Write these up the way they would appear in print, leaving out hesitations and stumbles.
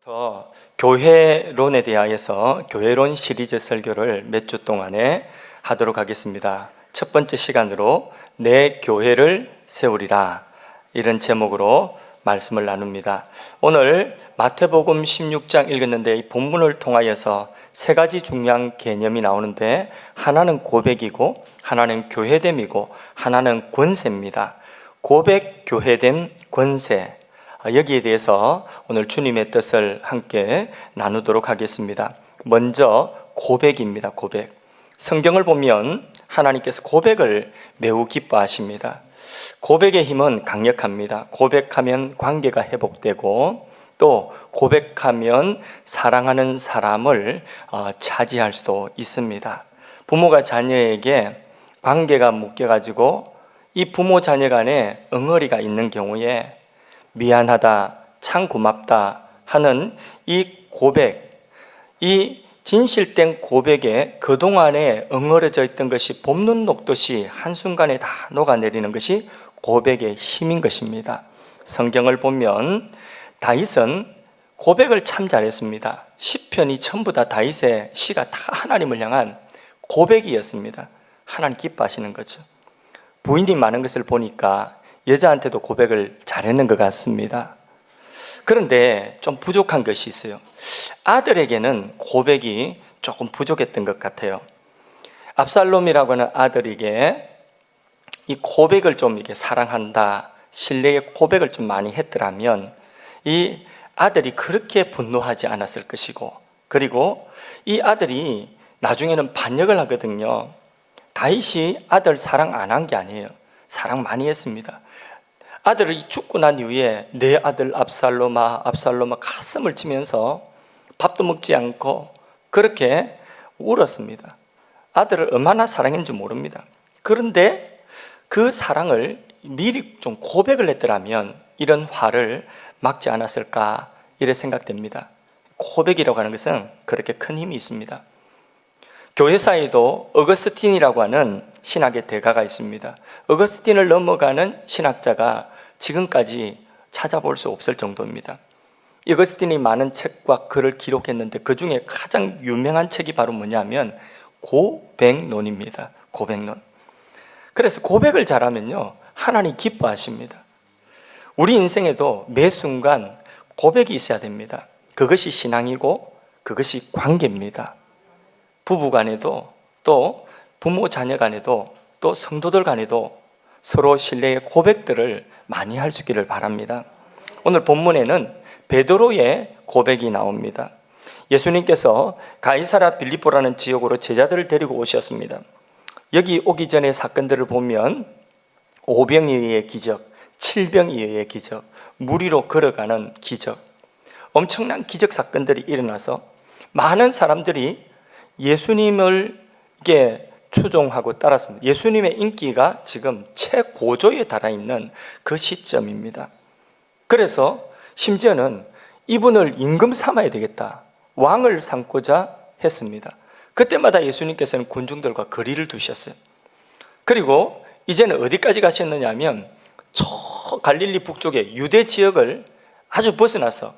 오늘부터 교회론에 대하여서 교회론 시리즈 설교를 몇 주 동안에 하도록 하겠습니다. 첫 번째 시간으로 내 교회를 세우리라, 이런 제목으로 말씀을 나눕니다. 오늘 마태복음 16장 읽었는데 이 본문을 통하여서 세 가지 중요한 개념이 나오는데, 하나는 고백이고, 하나는 교회됨이고, 하나는 권세입니다. 고백, 교회됨, 권세, 여기에 대해서 오늘 주님의 뜻을 함께 나누도록 하겠습니다. 먼저 고백입니다. 고백. 성경을 보면 하나님께서 고백을 매우 기뻐하십니다. 고백의 힘은 강력합니다. 고백하면 관계가 회복되고, 또 고백하면 사랑하는 사람을 차지할 수도 있습니다. 부모가 자녀에게 관계가 묶여가지고 이 부모 자녀 간에 응어리가 있는 경우에 미안하다, 참 고맙다 하는 이 고백, 이 진실된 고백에 그동안에 엉어려져 있던 것이 봄눈 녹듯이 한순간에 다 녹아내리는 것이 고백의 힘인 것입니다. 성경을 보면 다윗은 고백을 참 잘했습니다. 시편이 전부 다 다윗의 시가 다 하나님을 향한 고백이었습니다. 하나님 기뻐하시는 거죠. 부인이 많은 것을 보니까 여자한테도 고백을 잘했는 것 같습니다. 그런데 좀 부족한 것이 있어요. 아들에게는 고백이 조금 부족했던 것 같아요. 압살롬이라고 하는 아들에게 이 고백을 좀 이렇게 사랑한다, 신뢰의 고백을 좀 많이 했더라면 이 아들이 그렇게 분노하지 않았을 것이고, 그리고 이 아들이 나중에는 반역을 하거든요. 다윗이 아들 사랑 안 한 게 아니에요. 사랑 많이 했습니다. 아들이 죽고 난 이후에 내 아들 압살롬아, 압살롬아 가슴을 치면서 밥도 먹지 않고 그렇게 울었습니다. 아들을 얼마나 사랑했는지 모릅니다. 그런데 그 사랑을 미리 좀 고백을 했더라면 이런 화를 막지 않았을까, 이래 생각됩니다. 고백이라고 하는 것은 그렇게 큰 힘이 있습니다. 교회사에도 어거스틴이라고 하는 신학의 대가가 있습니다. 어거스틴을 넘어가는 신학자가 지금까지 찾아볼 수 없을 정도입니다. 어거스틴이 많은 책과 글을 기록했는데 그 중에 가장 유명한 책이 바로 뭐냐면 고백론입니다. 고백론. 그래서 고백을 잘하면요, 하나님 기뻐하십니다. 우리 인생에도 매 순간 고백이 있어야 됩니다. 그것이 신앙이고 그것이 관계입니다. 부부 간에도, 또 부모 자녀 간에도, 또 성도들 간에도 서로 신뢰의 고백들을 많이 할 수 있기를 바랍니다. 오늘 본문에는 베드로의 고백이 나옵니다. 예수님께서 가이사랴 빌립보라는 지역으로 제자들을 데리고 오셨습니다. 여기 오기 전의 사건들을 보면 오병이어의 기적, 칠병이어의 기적, 물 위로 걸어가는 기적, 엄청난 기적 사건들이 일어나서 많은 사람들이 예수님을 추종하고 따랐습니다. 예수님의 인기가 지금 최고조에 달아있는 그 시점입니다. 그래서 심지어는 이분을 임금 삼아야 되겠다, 왕을 삼고자 했습니다. 그때마다 예수님께서는 군중들과 거리를 두셨어요. 그리고 이제는 어디까지 가셨느냐 하면 저 갈릴리 북쪽의 유대 지역을 아주 벗어나서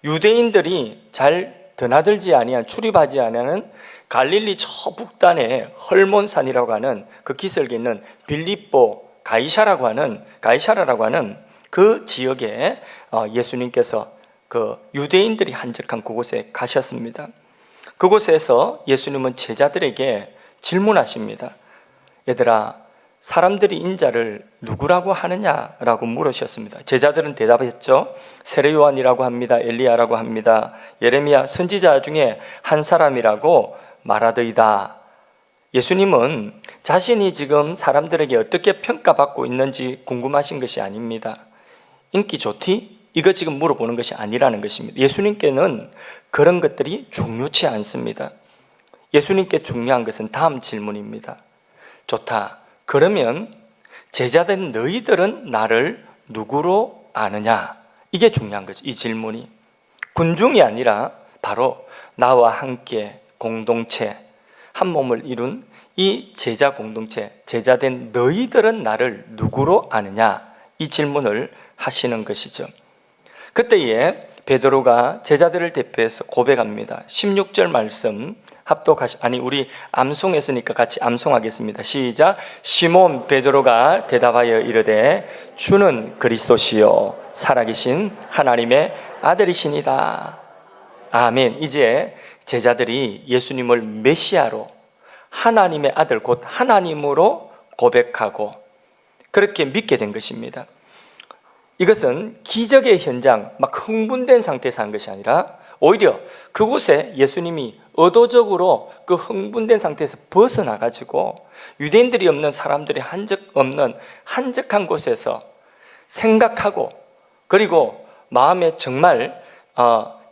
유대인들이 잘 드나들지 아니한, 출입하지 아니하는 갈릴리 저 북단에 헐몬산이라고 하는 그 기슭에 있는 빌립보 가이사라고 하는 그 지역에 예수님께서 그 유대인들이 한적한 그곳에 가셨습니다. 그곳에서 예수님은 제자들에게 질문하십니다. 얘들아, 사람들이 인자를 누구라고 하느냐라고 물으셨습니다. 제자들은 대답했죠. 세례 요한이라고 합니다. 엘리야라고 합니다. 예레미야 선지자 중에 한 사람이라고 말하더이다. 예수님은 자신이 지금 사람들에게 어떻게 평가받고 있는지 궁금하신 것이 아닙니다. 인기 좋디? 이거 지금 물어보는 것이 아니라는 것입니다. 예수님께는 그런 것들이 중요치 않습니다. 예수님께 중요한 것은 다음 질문입니다. 좋다. 그러면 제자된 너희들은 나를 누구로 아느냐? 이게 중요한 거죠. 이 질문이 군중이 아니라 바로 나와 함께 공동체, 한 몸을 이룬 이 제자 공동체, 제자된 너희들은 나를 누구로 아느냐? 이 질문을 하시는 것이죠. 그때에 베드로가 제자들을 대표해서 고백합니다. 16절 말씀 우리 암송했으니까 같이 암송하겠습니다. 시작. 시몬 베드로가 대답하여 이르되 주는 그리스도시요 살아계신 하나님의 아들이시니다. 아멘. 이제 제자들이 예수님을 메시아로, 하나님의 아들 곧 하나님으로 고백하고 그렇게 믿게 된 것입니다. 이것은 기적의 현장, 막 흥분된 상태에서 한 것이 아니라 오히려 그곳에 예수님이 의도적으로 그 흥분된 상태에서 벗어나가지고 유대인들이 없는, 사람들이 없는 한적한 곳에서 생각하고, 그리고 마음에 정말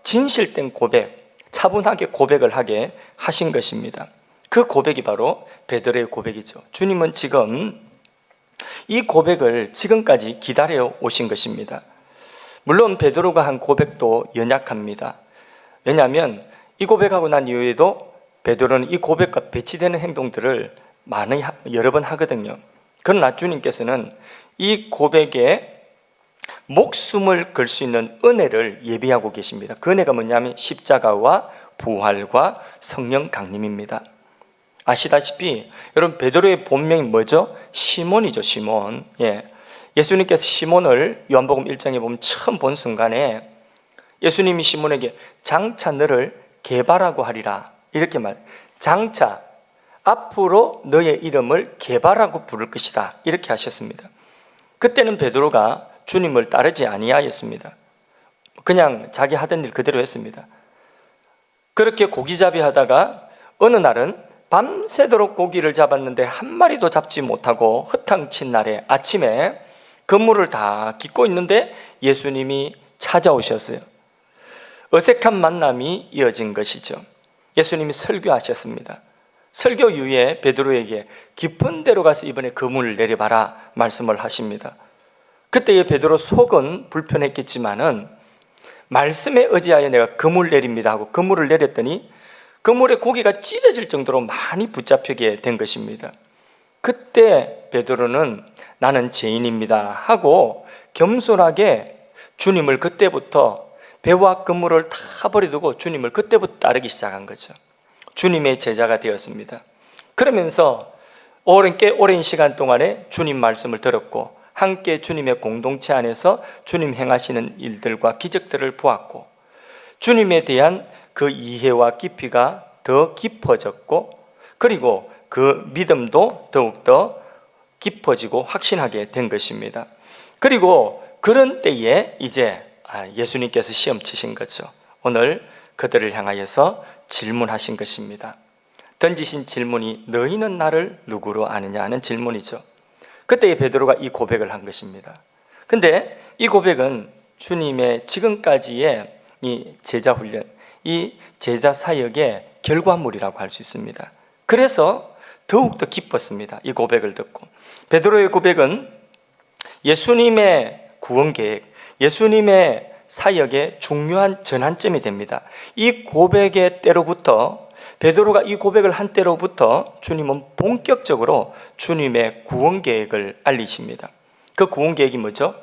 진실된 고백, 차분하게 고백을 하게 하신 것입니다. 그 고백이 바로 베드로의 고백이죠. 주님은 지금 이 고백을 지금까지 기다려 오신 것입니다. 물론 베드로가 한 고백도 연약합니다. 왜냐하면 이 고백하고 난 이후에도 베드로는 이 고백과 배치되는 행동들을 여러 번 하거든요. 그러나 주님께서는 이 고백에 목숨을 걸 수 있는 은혜를 예비하고 계십니다. 그 은혜가 뭐냐면 십자가와 부활과 성령 강림입니다. 아시다시피 여러분, 베드로의 본명이 뭐죠? 시몬이죠. 시몬. 예수님께서 시몬을 요한복음 1장에 보면 처음 본 순간에 예수님이 시몬에게 장차 너를 게바라고 하리라, 이렇게 장차 앞으로 너의 이름을 게바라고 부를 것이다, 이렇게 하셨습니다. 그때는 베드로가 주님을 따르지 아니하였습니다. 그냥 자기 하던 일 그대로 했습니다. 그렇게 고기잡이 하다가 어느 날은 밤새도록 고기를 잡았는데 한 마리도 잡지 못하고 허탕친 날에 아침에 그물을 다 깃고 있는데 예수님이 찾아오셨어요. 어색한 만남이 이어진 것이죠. 예수님이 설교하셨습니다. 설교 이후에 베드로에게 깊은 데로 가서 이번에 그물을 내려봐라 말씀을 하십니다. 그때의 베드로 속은 불편했겠지만은 말씀에 의지하여 내가 그물 내립니다 하고 그물을 내렸더니 그물에 고기가 찢어질 정도로 많이 붙잡히게 된 것입니다. 그때 베드로는 나는 죄인입니다 하고 겸손하게 주님을 그때부터 배와 그물을 다 버려두고 주님을 그때부터 따르기 시작한 거죠. 주님의 제자가 되었습니다. 그러면서 꽤 오랜 시간 동안에 주님 말씀을 들었고 함께 주님의 공동체 안에서 주님 행하시는 일들과 기적들을 보았고 주님에 대한 그 이해와 깊이가 더 깊어졌고 그리고 그 믿음도 더욱더 깊어지고 확신하게 된 것입니다. 그리고 그런 때에 이제 예수님께서 시험 치신 거죠. 오늘 그들을 향하여서 질문하신 것입니다. 던지신 질문이 너희는 나를 누구로 아느냐 하는 질문이죠. 그때 베드로가 이 고백을 한 것입니다. 근데 이 고백은 주님의 지금까지의 이 제자 훈련, 이 제자 사역의 결과물이라고 할 수 있습니다. 그래서 더욱더 기뻤습니다. 이 고백을 듣고. 베드로의 고백은 예수님의 구원 계획, 예수님의 사역의 중요한 전환점이 됩니다. 이 고백의 때로부터, 베드로가 이 고백을 한 때로부터 주님은 본격적으로 주님의 구원 계획을 알리십니다. 그 구원 계획이 뭐죠?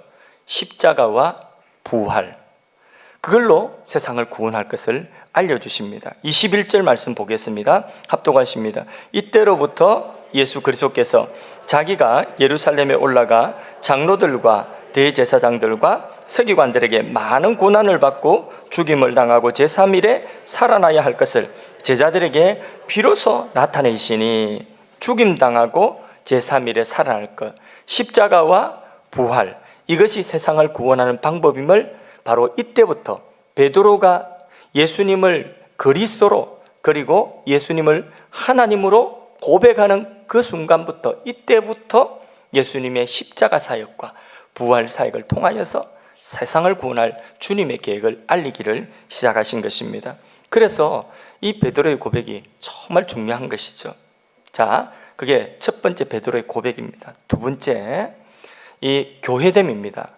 십자가와 부활, 그걸로 세상을 구원할 것을 알려주십니다. 21절 말씀 보겠습니다. 합독하십니다. 이때로부터 예수 그리스도께서 자기가 예루살렘에 올라가 장로들과 대제사장들과 서기관들에게 많은 고난을 받고 죽임을 당하고 제3일에 살아나야 할 것을 제자들에게 비로소 나타내시니, 죽임당하고 제3일에 살아날 것, 십자가와 부활, 이것이 세상을 구원하는 방법임을 바로 이때부터 베드로가 예수님을 그리스도로 그리고 예수님을 하나님으로 고백하는 그 순간부터, 이때부터 예수님의 십자가 사역과 부활 사역을 통하여서 세상을 구원할 주님의 계획을 알리기를 시작하신 것입니다. 그래서 이 베드로의 고백이 정말 중요한 것이죠. 자, 그게 첫 번째 베드로의 고백입니다. 두 번째, 이 교회됨입니다.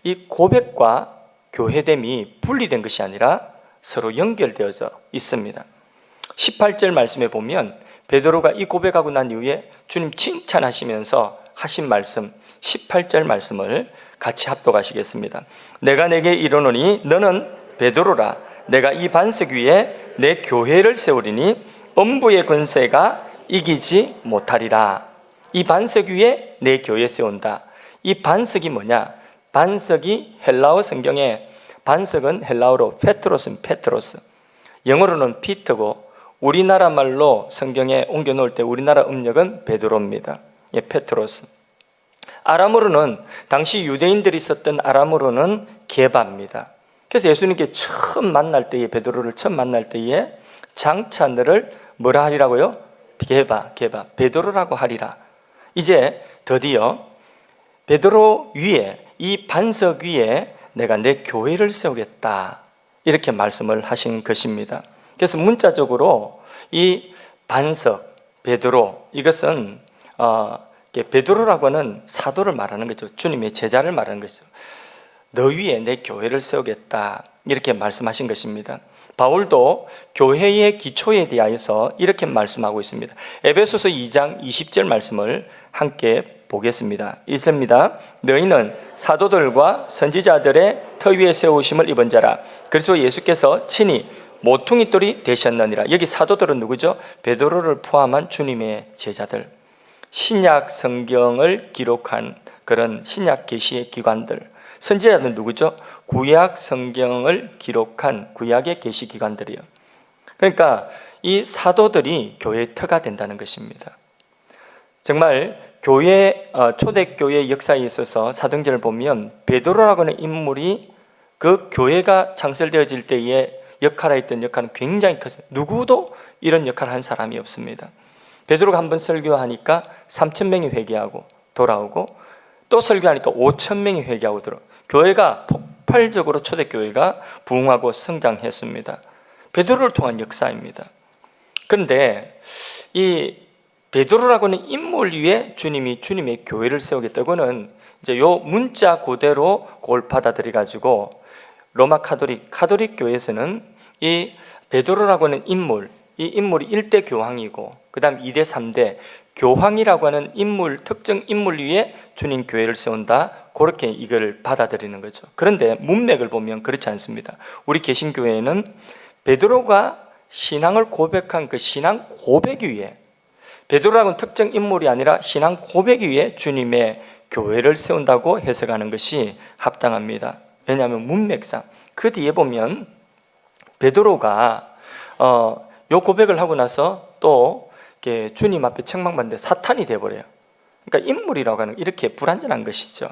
이 고백과 교회됨이 분리된 것이 아니라 서로 연결되어져 있습니다. 18절 말씀에 보면 베드로가 이 고백하고 난 이후에 주님 칭찬하시면서 하신 말씀, 18절 말씀을 같이 합독하시겠습니다. 내가 내게 이르노니 너는 베드로라. 내가 이 반석 위에 내 교회를 세우리니 음부의 권세가 이기지 못하리라. 이 반석 위에 내 교회 세운다. 이 반석이 뭐냐? 반석이 헬라어 성경에 반석은 헬라어로 페트로스, 영어로는 피터고 우리나라 말로 성경에 옮겨 놓을 때 우리나라 음력은 베드로입니다. 예, 페트로스. 아람어로는 당시 유대인들이 썼던 아람어로는 게바입니다. 그래서 예수님께 처음 만날 때에, 베드로를 처음 만날 때에 장차 너를 뭐라 하리라고요? 게바, 베드로라고 하리라. 이제 드디어 베드로 위에, 이 반석 위에 내가 내 교회를 세우겠다, 이렇게 말씀을 하신 것입니다. 그래서 문자적으로 이 반석, 베드로, 이것은 베드로라고 하는 사도를 말하는 거죠. 주님의 제자를 말하는 것이죠. 너 위에 내 교회를 세우겠다, 이렇게 말씀하신 것입니다. 바울도 교회의 기초에 대하여서 이렇게 말씀하고 있습니다. 에베소서 2장 20절 말씀을 함께 보겠습니다. 있습니다. 너희는 사도들과 선지자들의 터 위에 세우심을 입은 자라. 그리스도 예수께서 친히 모퉁이 돌이 되셨느니라. 여기 사도들은 누구죠? 베드로를 포함한 주님의 제자들, 신약 성경을 기록한 그런 신약 계시의 기관들. 선지자는 누구죠? 구약 성경을 기록한 구약의 계시 기관들이요. 그러니까 이 사도들이 교회의 터가 된다는 것입니다. 정말 교회, 초대교회 역사에 있어서 사도행전을 보면 베드로라고 하는 인물이 그 교회가 창설되어질 때에 역할했던 역할은 굉장히 컸어요. 누구도 이런 역할을 한 사람이 없습니다. 베드로가 한번 설교하니까 3,000명이 회개하고 돌아오고, 또 설교하니까 5,000명이 회개하고 돌아오고, 교회가 폭발적으로 초대교회가 부흥하고 성장했습니다. 베드로를 통한 역사입니다. 그런데 이 베드로라고 하는 인물 위에 주님이 주님의 교회를 세우겠다고는 이제 요 문자 그대로 그걸 받아들여 가지고 로마 카톨릭 교회에서는 이 베드로라고 하는 인물, 이 인물이 1대 교황이고 그다음 2대 3대 교황이라고 하는 인물, 특정 인물 위에 주님 교회를 세운다, 그렇게 이걸 받아들이는 거죠. 그런데 문맥을 보면 그렇지 않습니다. 우리 개신교회는 베드로가 신앙을 고백한 그 신앙 고백 위에, 베드로라고는 특정 인물이 아니라 신앙 고백 위에 주님의 교회를 세운다고 해석하는 것이 합당합니다. 왜냐하면 문맥상 그 뒤에 보면 베드로가 요 고백을 하고 나서 또 주님 앞에 책망받는데 사탄이 되어버려요. 그러니까 인물이라고 하는 이렇게 불완전한 것이죠.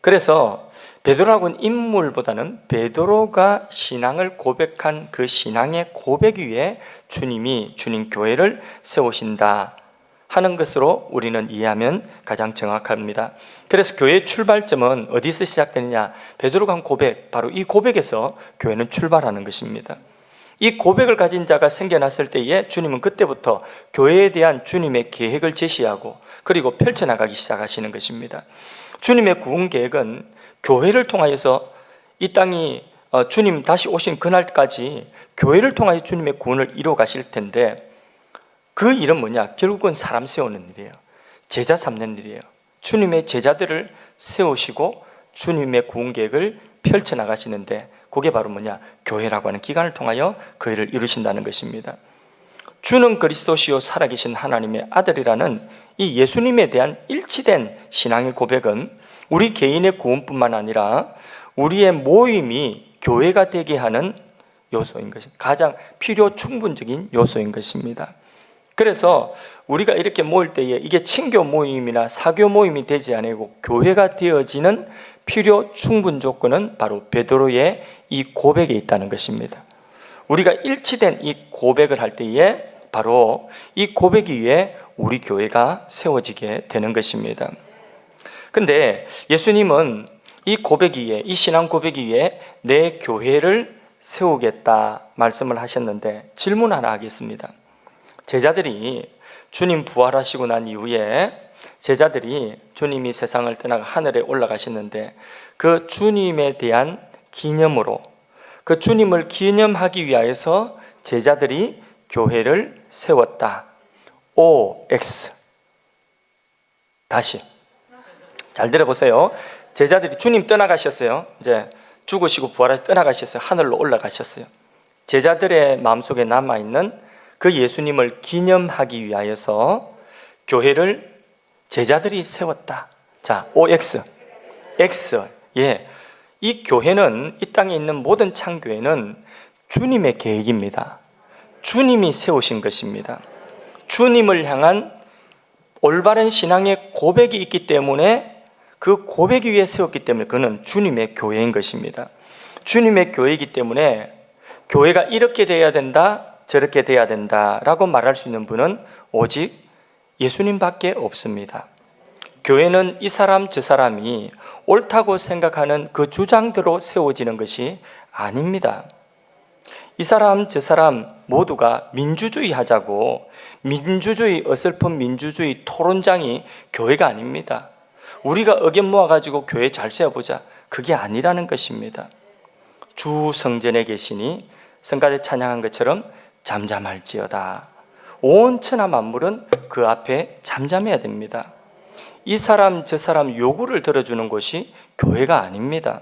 그래서 베드로라고는 인물보다는 베드로가 신앙을 고백한 그 신앙의 고백 위에 주님이 주님 교회를 세우신다 하는 것으로 우리는 이해하면 가장 정확합니다. 그래서 교회의 출발점은 어디서 시작되느냐? 베드로가 한 고백, 바로 이 고백에서 교회는 출발하는 것입니다. 이 고백을 가진 자가 생겨났을 때에 주님은 그때부터 교회에 대한 주님의 계획을 제시하고 그리고 펼쳐나가기 시작하시는 것입니다. 주님의 구원 계획은 교회를 통하여서 이 땅이 주님 다시 오신 그날까지 교회를 통하여 주님의 구원을 이루어 가실 텐데, 그 일은 뭐냐? 결국은 사람 세우는 일이에요. 제자 삼는 일이에요. 주님의 제자들을 세우시고 주님의 구원 계획을 펼쳐나가시는데, 그게 바로 뭐냐? 교회라고 하는 기관을 통하여 그 일을 이루신다는 것입니다. 주는 그리스도시요 살아계신 하나님의 아들이라는 이 예수님에 대한 일치된 신앙의 고백은 우리 개인의 구원뿐만 아니라 우리의 모임이 교회가 되게 하는 요소인 것입니다. 가장 필요 충분적인 요소인 것입니다. 그래서 우리가 이렇게 모일 때에 이게 친교 모임이나 사교 모임이 되지 아니고 교회가 되어지는 필요 충분 조건은 바로 베드로의 이 고백에 있다는 것입니다. 우리가 일치된 이 고백을 할 때에 바로 이 고백 위에 우리 교회가 세워지게 되는 것입니다. 근데 예수님은 이 고백 위에, 이 신앙 고백 위에 내 교회를 세우겠다 말씀을 하셨는데, 질문 하나 하겠습니다. 제자들이 주님 부활하시고 난 이후에 제자들이 주님이 세상을 떠나가 하늘에 올라가시는데, 그 주님에 대한 기념으로, 그 주님을 기념하기 위하여서 제자들이 교회를 세웠다. OX. 다시 잘 들어보세요. 제자들이 주님 떠나가셨어요. 이제 죽으시고 부활하셔서 떠나가셨어요. 하늘로 올라가셨어요. 제자들의 마음속에 남아있는 그 예수님을 기념하기 위하여서 교회를 제자들이 세웠다. 자, OX, X. 예, 이 교회는, 이 땅에 있는 모든 창교회는 주님의 계획입니다. 주님이 세우신 것입니다. 주님을 향한 올바른 신앙의 고백이 있기 때문에, 그 고백 위에 세웠기 때문에 그는 주님의 교회인 것입니다. 주님의 교회이기 때문에 교회가 이렇게 돼야 된다, 저렇게 돼야 된다라고 말할 수 있는 분은 오직 예수님밖에 없습니다. 교회는 이 사람 저 사람이 옳다고 생각하는 그 주장대로 세워지는 것이 아닙니다. 이 사람 저 사람 모두가 민주주의 하자고, 민주주의, 어설픈 민주주의 토론장이 교회가 아닙니다. 우리가 의견 모아가지고 교회 잘 세워보자, 그게 아니라는 것입니다. 주 성전에 계시니 성가대 찬양한 것처럼 잠잠할지어다. 온 천하 만물은 그 앞에 잠잠해야 됩니다. 이 사람 저 사람 요구를 들어주는 곳이 교회가 아닙니다.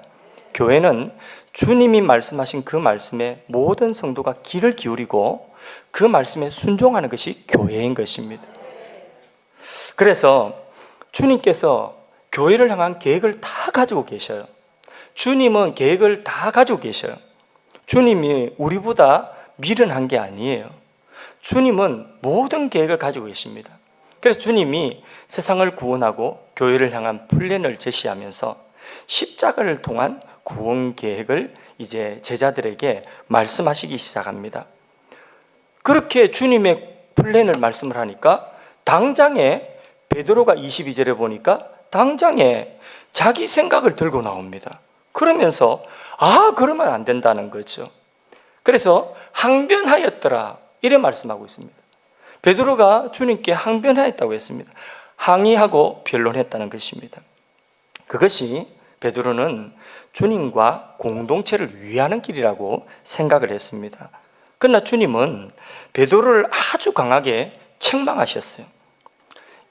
교회는 주님이 말씀하신 그 말씀에 모든 성도가 귀를 기울이고 그 말씀에 순종하는 것이 교회인 것입니다. 그래서 주님께서 교회를 향한 계획을 다 가지고 계셔요. 주님은 계획을 다 가지고 계셔요. 주님이 우리보다 미련한 게 아니에요. 주님은 모든 계획을 가지고 계십니다. 그래서 주님이 세상을 구원하고 교회를 향한 플랜을 제시하면서 십자가를 통한 구원 계획을 이제 제자들에게 말씀하시기 시작합니다. 그렇게 주님의 플랜을 말씀을 하니까 당장에 베드로가 22절에 보니까 당장에 자기 생각을 들고 나옵니다. 그러면서 그러면 안 된다는 거죠. 그래서 항변하였더라 이래 말씀하고 있습니다. 베드로가 주님께 항변하였다고 했습니다. 항의하고 변론했다는 것입니다. 그것이 베드로는 주님과 공동체를 위하는 길이라고 생각을 했습니다. 그러나 주님은 베드로를 아주 강하게 책망하셨어요.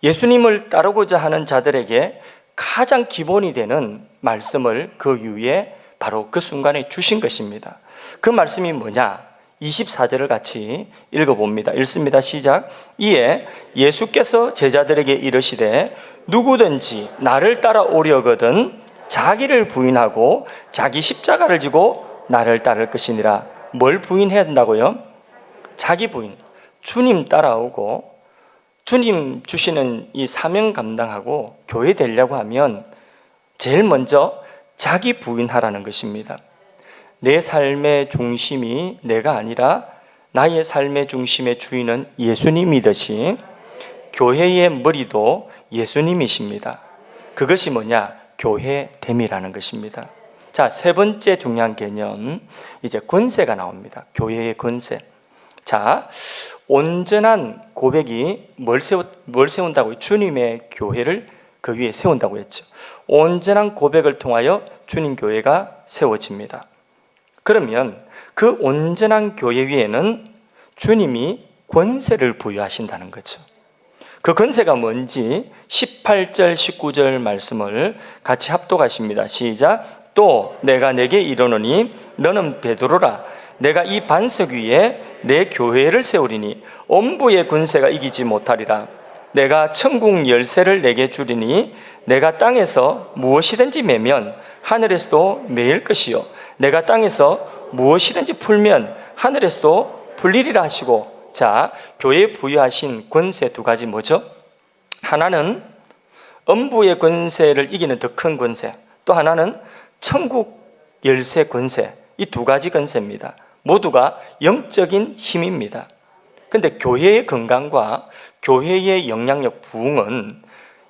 예수님을 따르고자 하는 자들에게 가장 기본이 되는 말씀을 그 위에 바로 그 순간에 주신 것입니다. 그 말씀이 뭐냐? 24절을 같이 읽어봅니다. 읽습니다. 시작. 이에 예수께서 제자들에게 이르시되 누구든지 나를 따라오려거든 자기를 부인하고 자기 십자가를 지고 나를 따를 것이니라. 뭘 부인해야 된다고요? 자기 부인. 주님 따라오고 주님 주시는 이 사명 감당하고 교회 되려고 하면 제일 먼저 자기 부인하라는 것입니다. 내 삶의 중심이 내가 아니라 나의 삶의 중심의 주인은 예수님이듯이 교회의 머리도 예수님이십니다. 그것이 뭐냐? 교회됨이라는 것입니다. 자, 세 번째 중요한 개념, 이제 권세가 나옵니다. 교회의 권세. 자, 온전한 고백이 뭘 세운다고요? 주님의 교회를 그 위에 세운다고 했죠. 온전한 고백을 통하여 주님 교회가 세워집니다. 그러면 그 온전한 교회 위에는 주님이 권세를 부여하신다는 거죠. 그 권세가 뭔지 18절 19절 말씀을 같이 합독하십니다. 시작. 또 내가 내게 이르노니 너는 베드로라. 내가 이 반석 위에 내 교회를 세우리니 엄부의 권세가 이기지 못하리라. 내가 천국 열쇠를 내게 주리니 내가 땅에서 무엇이든지 매면 하늘에서도 매일 것이요 내가 땅에서 무엇이든지 풀면 하늘에서도 풀리리라 하시고. 자, 교회에 부여하신 권세 두 가지 뭐죠? 하나는 엄부의 권세를 이기는 더 큰 권세, 또 하나는 천국 열쇠 권세. 이 두 가지 권세입니다. 모두가 영적인 힘입니다. 그런데 교회의 건강과 교회의 영향력 부흥은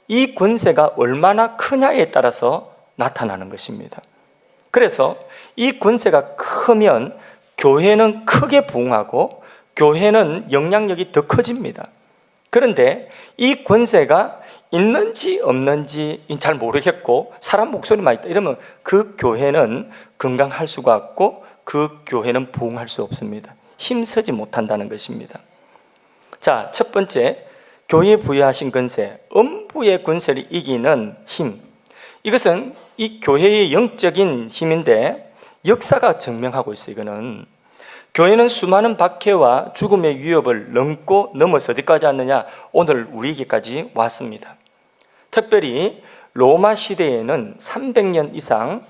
이 권세가 얼마나 크냐에 따라서 나타나는 것입니다. 그래서 이 권세가 크면 교회는 크게 부흥하고 교회는 영향력이 더 커집니다. 그런데 이 권세가 있는지 없는지 잘 모르겠고 사람 목소리만 있다 이러면 그 교회는 건강할 수가 없고 그 교회는 부흥할 수 없습니다. 힘쓰지 못한다는 것입니다. 자, 첫 번째, 교회에 부여하신 권세, 엄부의 권세를 이기는 힘. 이것은 이 교회의 영적인 힘인데 역사가 증명하고 있어요. 이거는 교회는 수많은 박해와 죽음의 위협을 넘고 넘어서 어디까지 왔느냐? 오늘 우리에게까지 왔습니다. 특별히 로마 시대에는 300년 이상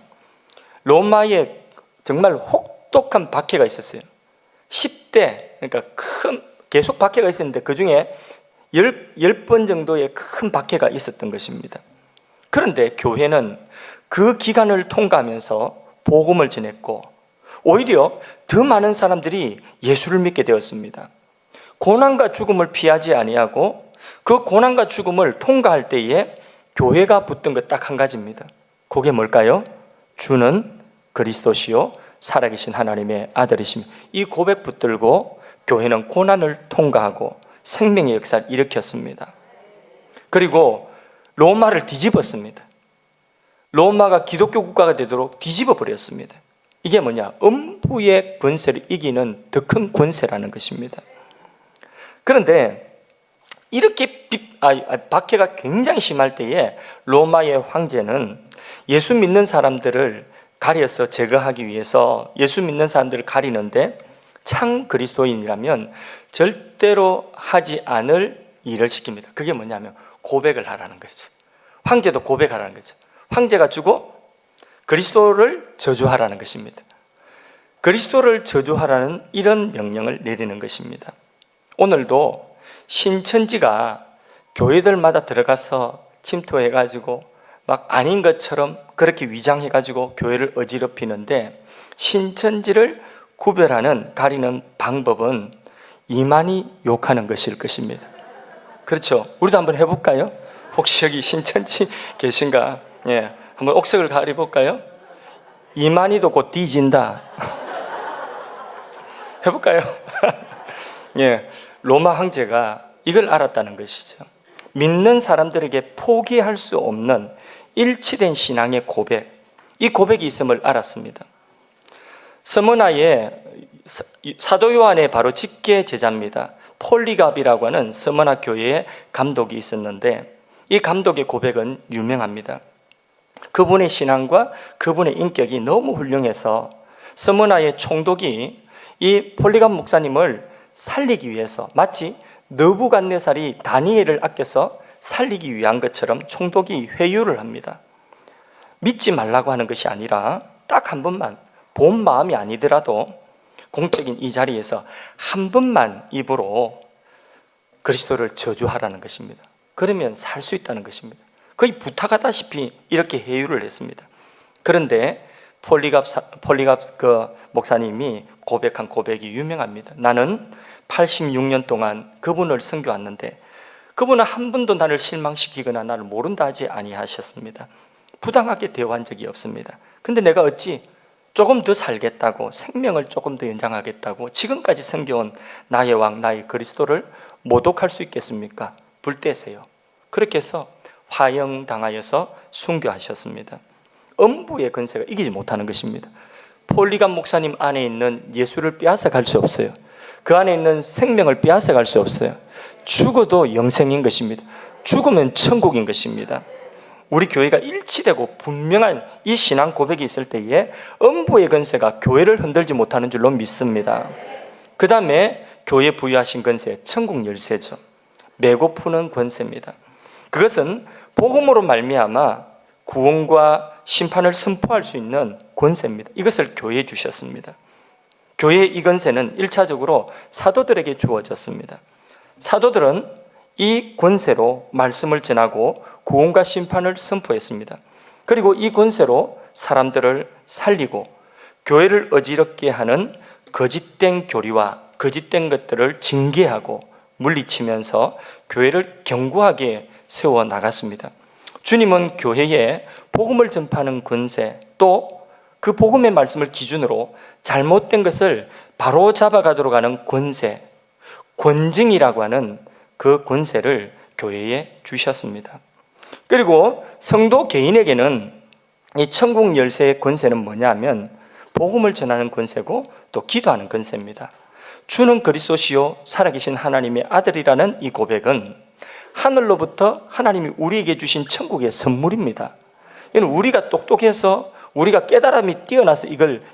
로마에 정말 혹독한 박해가 있었어요. 10대, 그러니까 계속 박해가 있었는데 그 중에 10번 정도의 큰 박해가 있었던 것입니다. 그런데 교회는 그 기간을 통과하면서 복음을 전했고 오히려 더 많은 사람들이 예수를 믿게 되었습니다. 고난과 죽음을 피하지 아니하고 그 고난과 죽음을 통과할 때에 교회가 붙든 것 딱 한 가지입니다. 그게 뭘까요? 주는 그리스도시요 살아계신 하나님의 아들이십니다. 이 고백 붙들고 교회는 고난을 통과하고 생명의 역사를 일으켰습니다. 그리고 로마를 뒤집었습니다. 로마가 기독교 국가가 되도록 뒤집어 버렸습니다. 이게 뭐냐? 음부의 권세를 이기는 더 큰 권세라는 것입니다. 그런데 이렇게 박해가 굉장히 심할 때에 로마의 황제는 예수 믿는 사람들을 가려서 제거하기 위해서 예수 믿는 사람들을 가리는데 참 그리스도인이라면 절대로 하지 않을 일을 시킵니다. 그게 뭐냐면 고백을 하라는 거죠. 황제도 고백하라는 거죠. 황제가 주고 그리스도를 저주하라는 것입니다. 그리스도를 저주하라는 이런 명령을 내리는 것입니다. 오늘도 신천지가 교회들마다 들어가서 침투해가지고 막 아닌 것처럼 그렇게 위장해가지고 교회를 어지럽히는데 신천지를 구별하는 가리는 방법은 이만희 욕하는 것일 것입니다. 그렇죠? 우리도 한번 해볼까요? 혹시 여기 신천지 계신가? 예, 한번 옥석을 가려볼까요? 이만희도 곧 뒤진다. 해볼까요? 예, 로마 황제가 이걸 알았다는 것이죠. 믿는 사람들에게 포기할 수 없는 일치된 신앙의 고백, 이 고백이 있음을 알았습니다. 스무나의 사도 요한의 바로 직계 제자입니다. 폴리갑이라고 하는 스무나 교회의 감독이 있었는데 이 감독의 고백은 유명합니다. 그분의 신앙과 그분의 인격이 너무 훌륭해서 스무나의 총독이 이 폴리갑 목사님을 살리기 위해서 마치 느부갓네살이 다니엘을 아껴서 살리기 위한 것처럼 총독이 회유를 합니다. 믿지 말라고 하는 것이 아니라 딱 한 번만, 본 마음이 아니더라도 공적인 이 자리에서 한 번만 입으로 그리스도를 저주하라는 것입니다. 그러면 살 수 있다는 것입니다. 거의 부탁하다시피 이렇게 회유를 했습니다. 그런데 폴리갑 그 목사님이 고백한 고백이 유명합니다. 나는 86년 동안 그분을 섬겨왔는데 그분은 한 번도 나를 실망시키거나 나를 모른다 하지 아니하셨습니다. 부당하게 대우한 적이 없습니다. 근데 내가 어찌 조금 더 살겠다고, 생명을 조금 더 연장하겠다고 지금까지 섬겨온 나의 왕, 나의 그리스도를 모독할 수 있겠습니까? 불때세요. 그렇게 해서 화형당하여서 순교하셨습니다. 음부의 권세가 이기지 못하는 것입니다. 폴리갑 목사님 안에 있는 예수를 빼앗아 갈 수 없어요. 그 안에 있는 생명을 빼앗아 갈 수 없어요. 죽어도 영생인 것입니다. 죽으면 천국인 것입니다. 우리 교회가 일치되고 분명한 이 신앙 고백이 있을 때에 음부의 권세가 교회를 흔들지 못하는 줄로 믿습니다. 그 다음에 교회 부여하신 권세, 천국 열쇠죠. 메고 푸는 권세입니다. 그것은 복음으로 말미암아 구원과 심판을 선포할 수 있는 권세입니다. 이것을 교회에 주셨습니다. 교회의 이 권세는 1차적으로 사도들에게 주어졌습니다. 사도들은 이 권세로 말씀을 전하고 구원과 심판을 선포했습니다. 그리고 이 권세로 사람들을 살리고 교회를 어지럽게 하는 거짓된 교리와 거짓된 것들을 징계하고 물리치면서 교회를 견고하게 세워 나갔습니다. 주님은 교회에 복음을 전파하는 권세, 또 그 복음의 말씀을 기준으로 잘못된 것을 바로 잡아가도록 하는 권세, 권징이라고 하는 그 권세를 교회에 주셨습니다. 그리고 성도 개인에게는 이 천국 열쇠의 권세는 뭐냐면 복음을 전하는 권세고 또 기도하는 권세입니다. 주는 그리스도시요 살아계신 하나님의 아들이라는 이 고백은 하늘로부터 하나님이 우리에게 주신 천국의 선물입니다. 이는 우리가 똑똑해서 우리가 깨달음이 뛰어나서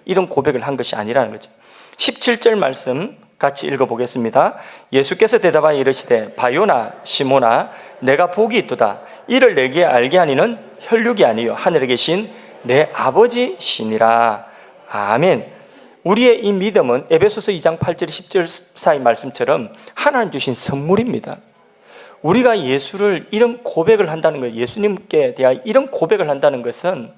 이런 고백을 한 것이 아니라는 거죠. 17절 말씀 같이 읽어보겠습니다. 예수께서 대답하여 이르시되 바요나 시모나 내가 복이 있도다. 이를 내게 알게 하니는 혈육이 아니요 하늘에 계신 내 아버지시니라. 아멘. 우리의 이 믿음은 에베소서 2장 8절 10절 사이 말씀처럼 하나님 주신 선물입니다. 우리가 예수를 이런 고백을 한다는 것, 예수님께 대하여 이런 고백을 한다는 것은,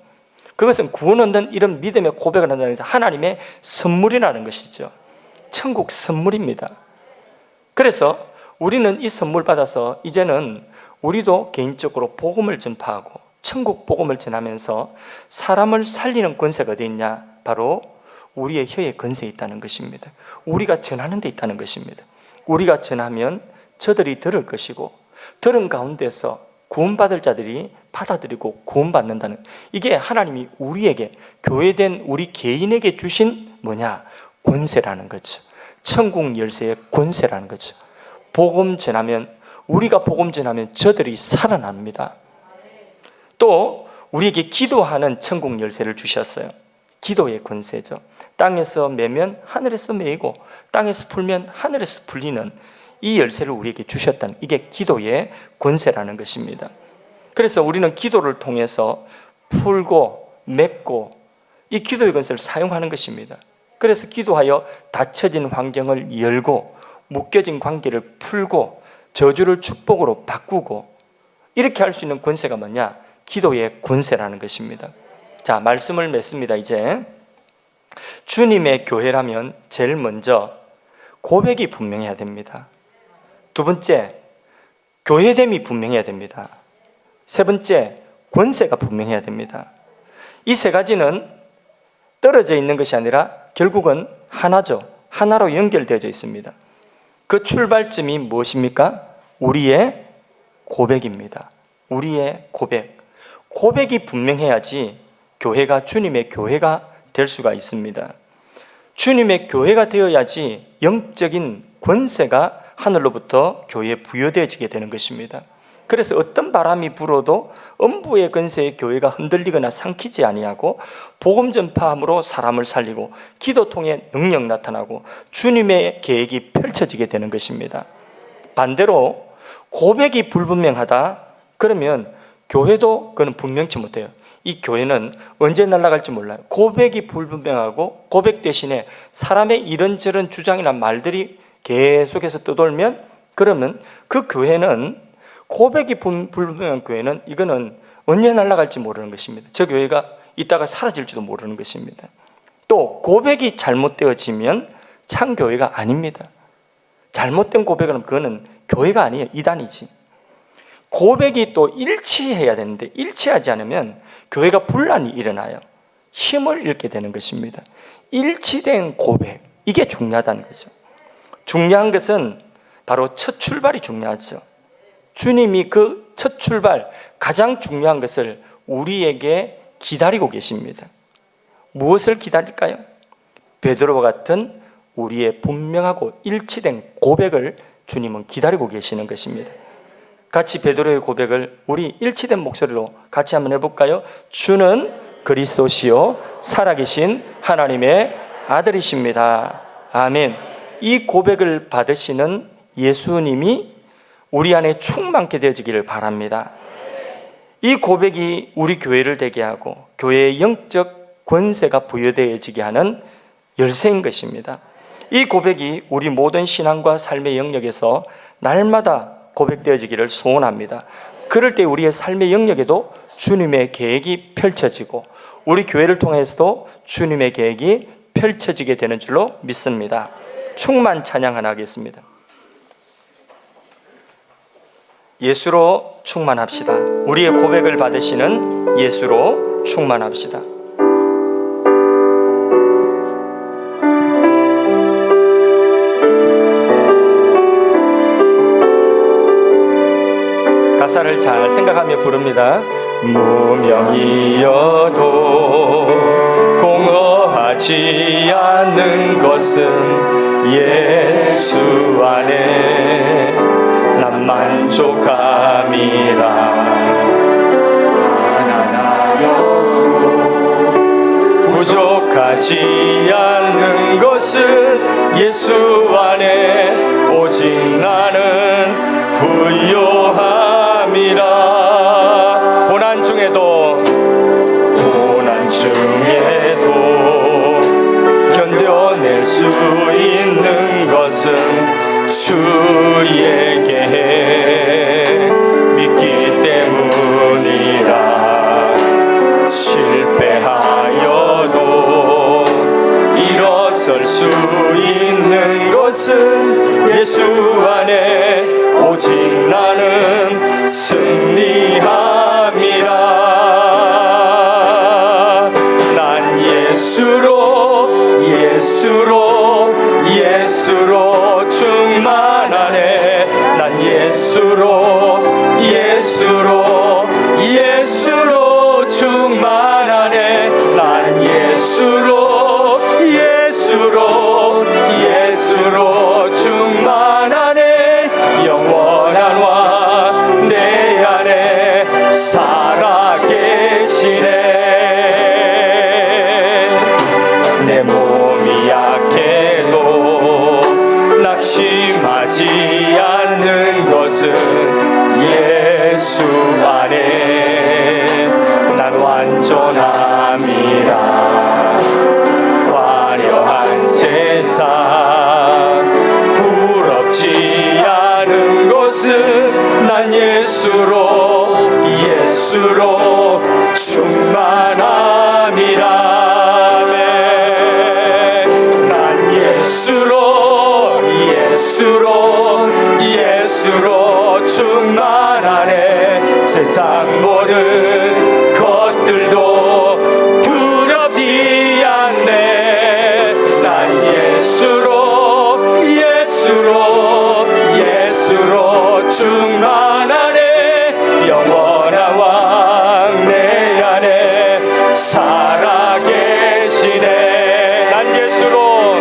그것은 구원 얻는 이런 믿음의 고백을 한다는 것은 하나님의 선물이라는 것이죠. 천국 선물입니다. 그래서 우리는 이 선물 받아서 이제는 우리도 개인적으로 복음을 전파하고 천국 복음을 전하면서 사람을 살리는 권세가 어디 있냐? 바로 우리의 혀에 권세에 있다는 것입니다. 우리가 전하는 데 있다는 것입니다. 우리가 전하면 저들이 들을 것이고 들은 가운데서 구원받을 자들이 받아들이고 구원받는다는, 이게 하나님이 우리에게, 교회된 우리 개인에게 주신 뭐냐? 권세라는 거죠. 천국 열쇠의 권세라는 거죠. 복음 전하면, 우리가 복음 전하면 저들이 살아납니다. 또 우리에게 기도하는 천국 열쇠를 주셨어요. 기도의 권세죠. 땅에서 매면 하늘에서 매이고 땅에서 풀면 하늘에서 풀리는 이 열쇠를 우리에게 주셨다는, 이게 기도의 권세라는 것입니다. 그래서 우리는 기도를 통해서 풀고 맺고 이 기도의 권세를 사용하는 것입니다. 그래서 기도하여 닫혀진 환경을 열고 묶여진 관계를 풀고 저주를 축복으로 바꾸고 이렇게 할 수 있는 권세가 뭐냐? 기도의 권세라는 것입니다. 자, 말씀을 맺습니다. 이제 주님의 교회라면 제일 먼저 고백이 분명해야 됩니다. 두 번째, 교회됨이 분명해야 됩니다. 세 번째, 권세가 분명해야 됩니다. 이 세 가지는 떨어져 있는 것이 아니라 결국은 하나죠. 하나로 연결되어져 있습니다. 그 출발점이 무엇입니까? 우리의 고백입니다. 우리의 고백. 고백이 분명해야지 교회가 주님의 교회가 될 수가 있습니다. 주님의 교회가 되어야지 영적인 권세가 하늘로부터 교회에 부여되어지게 되는 것입니다. 그래서 어떤 바람이 불어도 음부의 권세의 교회가 흔들리거나 삼키지 아니하고 복음 전파함으로 사람을 살리고 기도 통해 능력 나타나고 주님의 계획이 펼쳐지게 되는 것입니다. 반대로 고백이 불분명하다 그러면 교회도 그건 분명치 못해요. 이 교회는 언제 날아갈지 몰라요. 고백이 불분명하고 고백 대신에 사람의 이런저런 주장이나 말들이 계속해서 떠돌면 그러면 그 교회는, 고백이 불분명한 교회는 이거는 언제 날아갈지 모르는 것입니다. 저 교회가 있다가 사라질지도 모르는 것입니다. 또 고백이 잘못되어지면 참 교회가 아닙니다. 잘못된 고백은 그거는 교회가 아니에요. 이단이지. 고백이 또 일치해야 되는데 일치하지 않으면 교회가 분란이 일어나요. 힘을 잃게 되는 것입니다. 일치된 고백, 이게 중요하다는 거죠. 중요한 것은 바로 첫 출발이 중요하죠. 주님이 그 첫 출발, 가장 중요한 것을 우리에게 기다리고 계십니다. 무엇을 기다릴까요? 베드로와 같은 우리의 분명하고 일치된 고백을 주님은 기다리고 계시는 것입니다. 같이 베드로의 고백을 우리 일치된 목소리로 같이 한번 해볼까요? 주는 그리스도시요 살아계신 하나님의 아들이십니다. 아멘. 이 고백을 받으시는 예수님이 우리 안에 충만케 되어지기를 바랍니다. 이 고백이 우리 교회를 되게 하고 교회의 영적 권세가 부여되어지게 하는 열쇠인 것입니다. 이 고백이 우리 모든 신앙과 삶의 영역에서 날마다 고백되어지기를 소원합니다. 그럴 때 우리의 삶의 영역에도 주님의 계획이 펼쳐지고 우리 교회를 통해서도 주님의 계획이 펼쳐지게 되는 줄로 믿습니다. 충만 찬양 하나 하겠습니다. 예수로 충만합시다. 우리의 고백을 받으시는 예수로 충만합시다. 가사를 잘 생각하며 부릅니다. 무명이어도 공허하지 않는 것은 예수 안에 난 만족함이라. 가난하여도 낙심하지 않는 것은 예수 안에 오직 나는 부요함이라. 고난 중에도 견뎌낼 수 있는 것은 주에게 믿기 때문이라. 실패하여도 일어설 수 있는 것은 예수 안에 오직 나는 승리함이라. 난 예수로 충만하네. 난 예수로 충만하네. 난 예수로 충만하네. 영원한 왕 내 안에 살아계시네. 내 몸이 약해도 낙심하지 않는 것은 예수 안에 난 완전함이라. 화려한 세상 부럽지 않은 것은 난 예수로 충만함이라. 예수로 충만하네. 세상 모든 것들도 두렵지 않네. 난 예수로 충만하네. 영원한 왕 내 안에 살아계시네. 난 예수로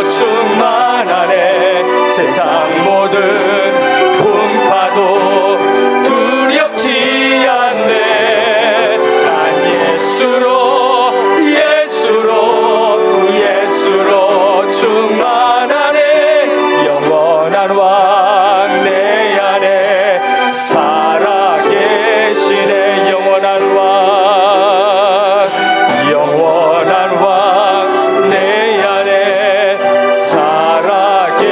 충만하네. 세상 모든 풍파도 두렵지 않네. 난 예수로 충만하네. 영원한 왕 내 안에 살아계시네. 영원한 왕 내 안에 살아계시네.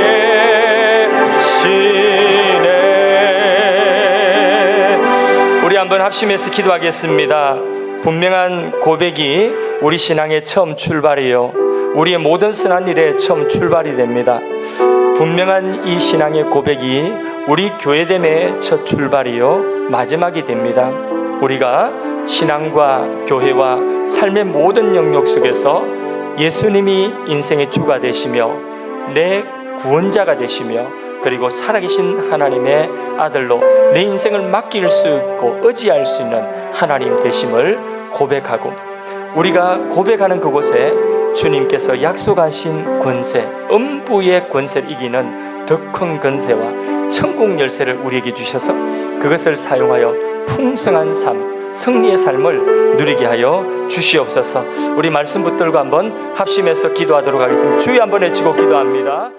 우리 한번 합심해서 기도하겠습니다. 분명한 고백이 우리 신앙의 처음 출발이요, 우리의 모든 선한 일의 처음 출발이 됩니다. 분명한 이 신앙의 고백이 우리 교회됨의 첫 출발이요, 마지막이 됩니다. 우리가 신앙과 교회와 삶의 모든 영역 속에서 예수님이 인생의 주가 되시며 내 구원자가 되시며 그리고 살아계신 하나님의 아들로 내 인생을 맡길 수 있고 의지할 수 있는 하나님 되심을 고백하고, 우리가 고백하는 그곳에 주님께서 약속하신 권세, 음부의 권세를 이기는 더 큰 권세와 천국 열쇠를 우리에게 주셔서 그것을 사용하여 풍성한 삶, 승리의 삶을 누리게 하여 주시옵소서. 우리 말씀 붙들고 한번 합심해서 기도하도록 하겠습니다. 주여 한번 외치고 기도합니다.